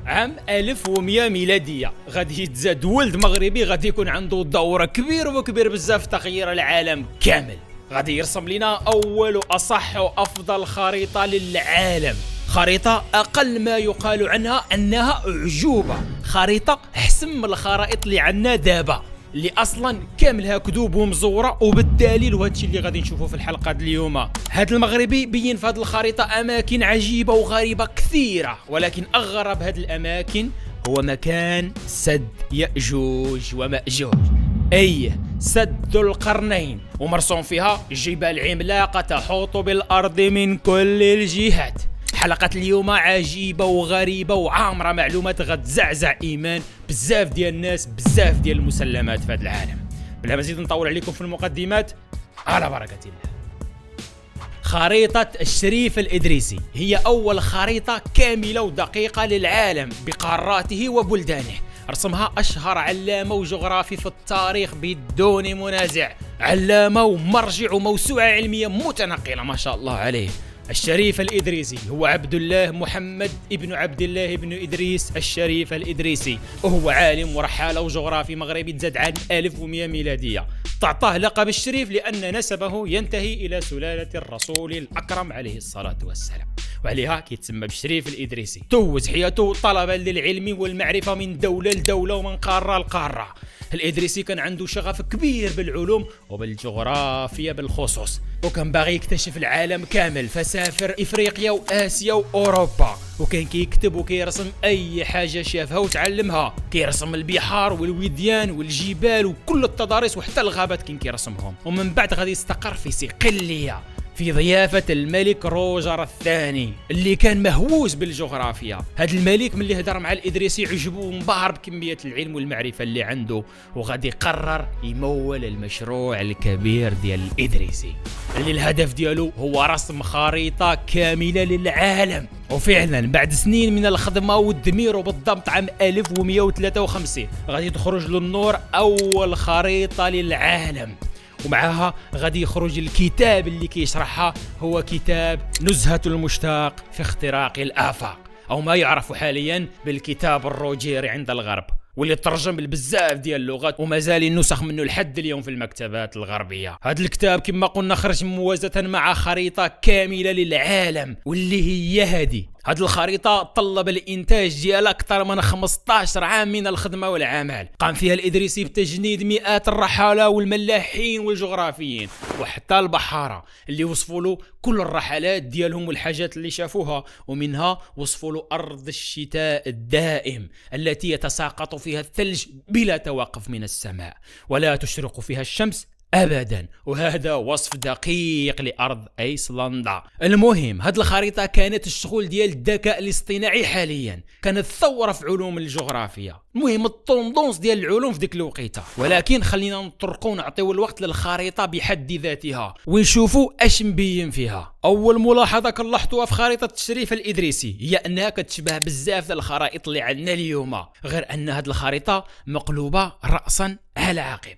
عام 1100 ميلادية غادي يتزاد ولد مغربي غادي يكون عنده دور كبير بزاف في تغيير العالم كامل. غادي يرسم لنا أول وأصح وأفضل خريطة للعالم، خريطة أقل ما يقال عنها أنها أعجوبة، خريطة أحسن من الخرائط اللي عندنا دابا اللي اصلا كاملها كذوب ومزوره. وبالدليل وهذا الشيء اللي غادي نشوفه في الحلقه اليوم، هذا المغربي بين في هذه الخريطه اماكن عجيبه وغريبه كثيره، ولكن اغرب هذه الاماكن هو مكان سد يأجوج ومأجوج، اي سد ذو القرنين، ومرسوم فيها جبال عملاقه تحوط بالارض من كل الجهات. حلقة اليوم عجيبة وغريبة وعامرة معلومات غتزعزع إيمان بزاف ديال الناس، بزاف ديال المسلمات في هذا العالم. بلا ما نزيد نطول عليكم في المقدمات، على بركة الله. خريطة الشريف الإدريسي هي أول خريطة كاملة ودقيقة للعالم بقاراته وبلدانه، رسمها أشهر علامة وجغرافي في التاريخ بدون منازع، علامة ومرجع وموسوعة علمية متنقلة ما شاء الله عليه. الشريف الإدريسي هو عبد الله محمد ابن عبد الله ابن إدريس الشريف الإدريسي، وهو عالم ورحالة وجغرافي مغربي تزاد عام 1100 ميلادية. تعطاه لقب الشريف لأن نسبه ينتهي إلى سلالة الرسول الأكرم عليه الصلاة والسلام، وعليها كيتسمى بالشريف الإدريسي. توز حياته طلبا للعلم والمعرفة من دولة لدولة ومن قارة لقارة. الإدريسي كان عنده شغف كبير بالعلوم وبالجغرافيا بالخصوص، وكان باغي يكتشف العالم كامل، فسافر إفريقيا وآسيا وأوروبا، وكان كيكتب وكيرسم أي حاجة شافها وتعلمها. كيرسم البحار والوديان والجبال وكل التضاريس وحتى الغابات كان كيرسمهم. ومن بعد غادي يستقر في صقلية في ضيافة الملك روجر الثاني اللي كان مهووس بالجغرافيا. هذا الملك ملي هدر مع الإدريسي عجبه وانبهر بكمية العلم والمعرفة اللي عنده، وغادي قرر يمول المشروع الكبير ديال الإدريسي اللي الهدف ديالو هو رسم خريطة كاملة للعالم. وفعلا بعد سنين من الخدمة والدمير، وبالضبط عام 1153 غادي تخرج للنور أول خريطة للعالم، ومعها غادي يخرج الكتاب اللي كيشرحها، هو كتاب نزهة المشتاق في اختراق الآفاق، أو ما يعرف حاليا بالكتاب الروجيري عند الغرب، واللي ترجم لبزاف ديال اللغات ومازال النسخ منه لحد اليوم في المكتبات الغربية. هذا الكتاب كما قلنا خرج موازة مع خريطة كاملة للعالم، واللي هي هذه الخريطة طلب الإنتاج ديالها أكثر من 15 عام من الخدمة والعمل. قام فيها الإدريسي بتجنيد مئات الرحالة والملاحين والجغرافيين وحتى البحارة اللي وصفوا له كل الرحلات ديالهم والحاجات اللي شافوها، ومنها وصفوا له أرض الشتاء الدائم التي يتساقط فيها الثلج بلا توقف من السماء ولا تشرق فيها الشمس أبدا، وهذا وصف دقيق لأرض أيسلندا. المهم هذه الخريطة كانت الشغل ديال الذكاء الاصطناعي حاليا، كانت ثورة في علوم الجغرافيا، المهم الطوندونس ديال العلوم في ديك الوقيته. ولكن خلينا نطرقوا ونعطيو الوقت للخريطة بحد ذاتها ونشوفوا اش مبين فيها. أول ملاحظة كنلاحظوها في خريطة الشريف الإدريسي هي أنها كتشبه بزاف الخرائط اللي عندنا اليوم، غير أن هذه الخريطة مقلوبة رأسا على عقب.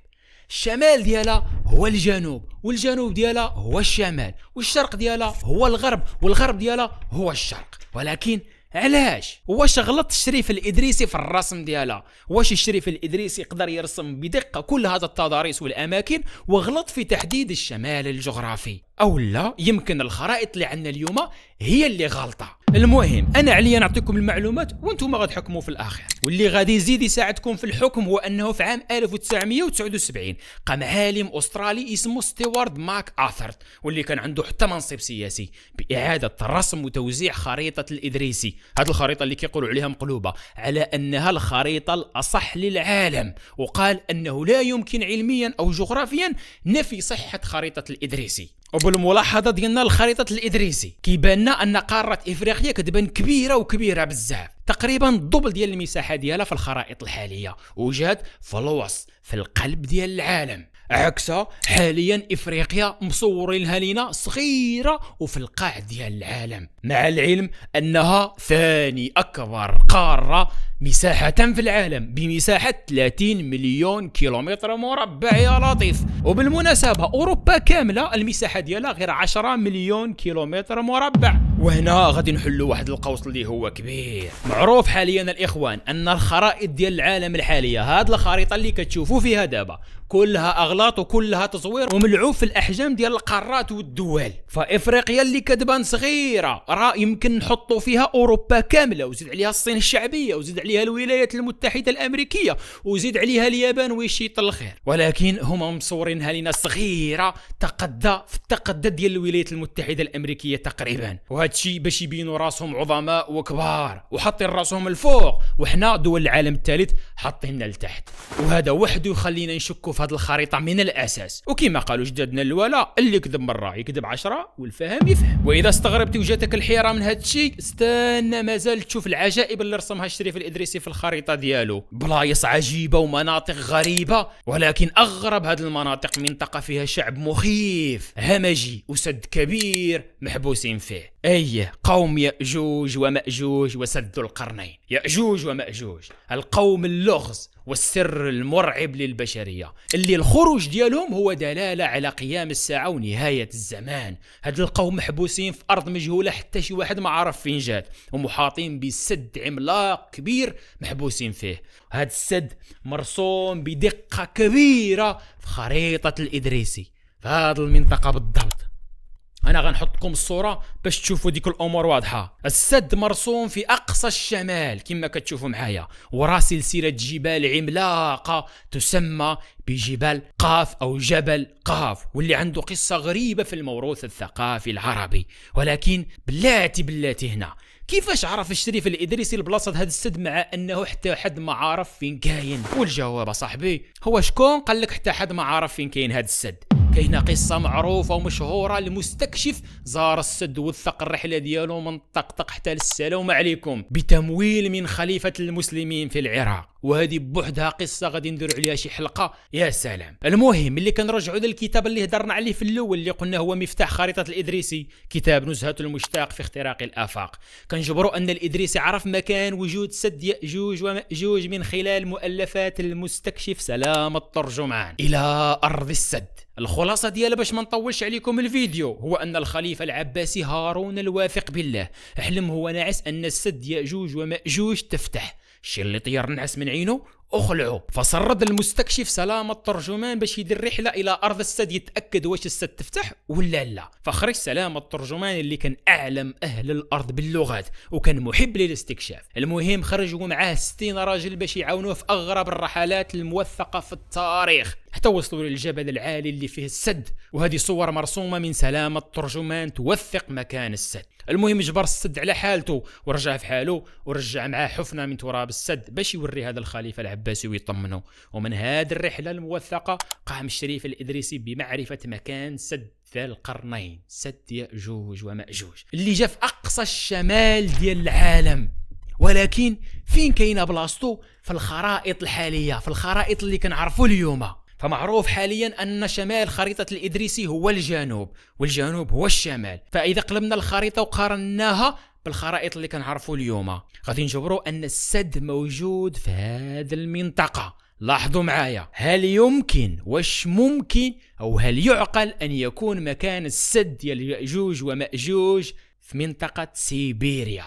الشمال ديالها هو الجنوب، والجنوب ديالها هو الشمال، والشرق ديالها هو الغرب، والغرب ديالها هو الشرق. ولكن علاش؟ واش غلط الشريف الإدريسي في الرسم ديالها؟ واش الشريف الإدريسي يقدر يرسم بدقة كل هذا التضاريس والأماكن وغلط في تحديد الشمال الجغرافي؟ أو لا يمكن الخرائط اللي عندنا اليوم هي اللي غلطة؟ المهم أنا عليا نعطيكم المعلومات وانتم غتحكموا في الآخر، واللي غادي يزيد يساعدكم في الحكم هو أنه في عام 1979 قام عالم أسترالي اسمه ستيوارد ماك آثر، واللي كان عنده حتى منصب سياسي، بإعادة رسم وتوزيع خريطة الإدريسي. هذه الخريطة اللي كيقولوا عليها مقلوبة على أنها الخريطة الأصح للعالم، وقال أنه لا يمكن علميا أو جغرافيا نفي صحة خريطة الإدريسي. وبالملاحظة ديالنا الخريطة الإدريسي كيبان لنا أن قارة إفريقيا كتبان كبيرة بزاف، تقريبا الضبل ديال المساحة ديالها في الخرائط الحالية، وجات في الوسط في القلب ديال العالم. عكسها حاليا إفريقيا مصورينها لنا صغيرة وفي القاع ديال العالم، مع العلم أنها ثاني أكبر قارة مساحة في العالم بمساحة 30 مليون كيلومتر مربع يا لطيف. وبالمناسبة أوروبا كاملة المساحة ديالها غير 10 مليون كيلومتر مربع، وهنا غادي نحلوا واحد القوس اللي هو كبير. معروف حاليا الاخوان ان الخرائط ديال العالم الحاليه، هاد الخريطه اللي كتشوفوا فيها دابا كلها اغلاط وكلها تصوير وملعوب في الاحجام ديال القارات والدول. فافريقيا اللي كتبان صغيره راه يمكن نحطوا فيها اوروبا كامله، وزيد عليها الصين الشعبيه، وزيد عليها الولايات المتحده الامريكيه، وزيد عليها اليابان ويشيط الخير، ولكن هما مصورينها لنا صغيره تقدى في التقدى ديال الولايات المتحده الامريكيه تقريبا. وهذا الشيء باش يبينوا راسهم عظماء وكبار وحاطين راسهم الفوق، وحنا دول العالم الثالث حاطيننا لتحت. وهذا وحده يخلينا نشكوا في هذه الخريطه من الاساس. وكما قالوا جدادنا الولا، اللي يكذب مره يكذب 10 والفهم يفهم. واذا استغربتي وجاتك الحيره من هذا الشيء، استنى مازال تشوف العجائب اللي رسمها الشريف الادريسي في الخريطه ديالو. بلايص عجيبه ومناطق غريبه، ولكن اغرب هذه المناطق منطقه فيها شعب مخيف همجي وسد كبير محبوسين فيه. قوم يأجوج ومأجوج وسد القرنين. يأجوج ومأجوج القوم اللغز والسر المرعب للبشرية، اللي الخروج ديالهم هو دلالة على قيام الساعة ونهاية الزمان. هاد القوم محبوسين في أرض مجهولة، حتى شي واحد ما عرف فين جات، ومحاطين بسد عملاق كبير محبوسين فيه. هاد السد مرسوم بدقة كبيرة في خريطة الإدريسي في هاد المنطقة بالضبط. انا غنحط لكم الصوره باش تشوفوا ديك الامور واضحه. السد مرسوم في اقصى الشمال كما كتشوفوا معايا، وراه سلسله جبال عملاقه تسمى بجبال قاف او جبل قاف، واللي عنده قصه غريبه في الموروث الثقافي العربي. ولكن بلاتي هنا كيفاش عرف الشريف الادريسي البلاصه هذا السد مع انه حتى حد ما عارف فين كاين؟ والجواب صاحبي هو شكون قال لك حتى حد ما عارف فين كاين هذا السد؟ كاينه قصه معروفه ومشهوره لمستكشف زار السد وثق الرحله ديالو من طقطق حتى للسلام عليكم بتمويل من خليفه المسلمين في العراق، وهذه بوحدها قصه غادي ندير عليها شي حلقه يا سلام. المهم اللي كنرجعوا للكتاب اللي هضرنا عليه في الاول اللي قلنا هو مفتاح خريطه الادريسي، كتاب نزهه المشتاق في اختراق الافاق. كنجبروا ان الادريسي عرف مكان وجود سد ياجوج وماجوج من خلال مؤلفات المستكشف سلام الترجمان الى ارض السد. الخلاصه ديالها باش ما نطولش عليكم الفيديو هو ان الخليفه العباسي هارون الواثق بالله حلم هو ناعس ان السد ياجوج وماجوج تفتح، الشي اللي طير النعس من عينه اخلعه. فصرد المستكشف سلام الترجمان باش يدير رحله الى ارض السد يتاكد واش السد تفتح ولا لا. فخرج سلام الترجمان اللي كان اعلم اهل الارض باللغات وكان محب للاستكشاف. المهم خرج ومعاه 60 راجل باش يعاونوه في اغرب الرحلات الموثقه في التاريخ، حتى وصلوا للجبل العالي اللي فيه السد، وهذه صور مرسومه من سلام الترجمان توثق مكان السد. المهم جبر السد على حالته ورجع في حاله، ورجع معاه حفنه من تراب السد باش يوري هذا الخليفه العباسي ويطمنه. ومن هذه الرحله الموثقه قام الشريف الادريسي بمعرفه مكان سد ذا القرنين، سد ياجوج وماجوج اللي جا في اقصى الشمال ديال العالم. ولكن فين كاينه بلاصتو؟ في الخرائط الحاليه، في الخرائط اللي كنعرفوا اليوم. فمعروف حاليا ان شمال خريطه الادريسي هو الجنوب، والجنوب هو الشمال. فاذا قلبنا الخريطه وقارناها بالخرائط اللي كنعرفوا اليوم غادي نجبروا ان السد موجود في هذه المنطقه. لاحظوا معايا، هل يمكن واش ممكن او هل يعقل ان يكون مكان السد ديال ياجوج وماجوج في منطقة سيبيريا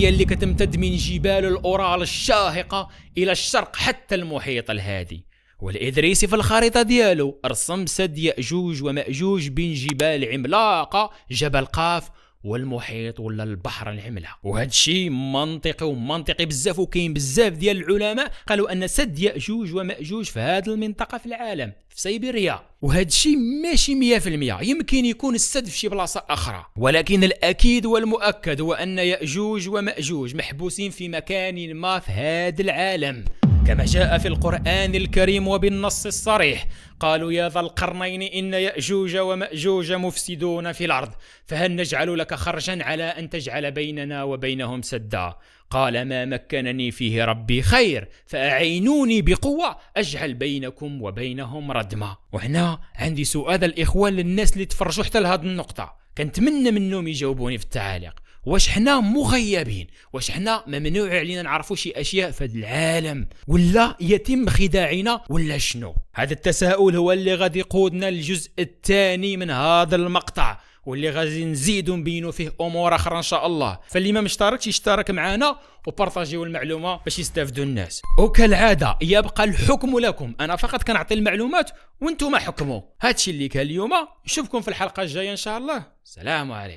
اللي كتمتد من جبال الأورال الشاهقة إلى الشرق حتى المحيط الهادي. والإدريسي في الخريطة ديالو رسم سد يأجوج ومأجوج بين جبال عملاقة، جبل قاف والمحيط ولا البحر العملاق. وهذا الشيء منطقي بزاف، وكاين بزاف ديال العلماء قالوا ان سد يأجوج ومأجوج في هذه المنطقة في العالم في سيبيريا. وهذا الشيء ماشي 100%، يمكن يكون السد في شي بلاصة أخرى، ولكن الأكيد والمؤكد هو أن يأجوج ومأجوج محبوسين في مكان ما في هذا العالم، كما جاء في القرآن الكريم وبالنص الصريح. قالوا يا ذا القرنين إن يأجوج ومأجوج مفسدون في الأرض فهل نجعل لك خرجا على أن تجعل بيننا وبينهم سدا؟ قال ما مكنني فيه ربي خير فأعينوني بقوة أجعل بينكم وبينهم ردما. وهنا عندي سؤال الإخوان للناس اللي تفرجوا حتى لهذه النقطة، كنتمنى منهم يجاوبوني في التعاليق. واش حنا مغيبين؟ واش حنا ممنوع علينا نعرفوا شي اشياء في هذا العالم، ولا يتم خداعنا، ولا شنو؟ هذا التساؤل هو اللي غادي يقودنا للجزء الثاني من هذا المقطع، واللي غادي نزيدو نبينو فيه امور اخرى ان شاء الله. فاللي ما مشتركش يشترك معنا وبارطاجيو المعلومه باش يستافدوا الناس. وكالعاده يبقى الحكم لكم، انا فقط كنعطي المعلومات وانتم حكموا. هادشي اللي كان اليوم، نشوفكم في الحلقه الجايه ان شاء الله. سلام عليكم.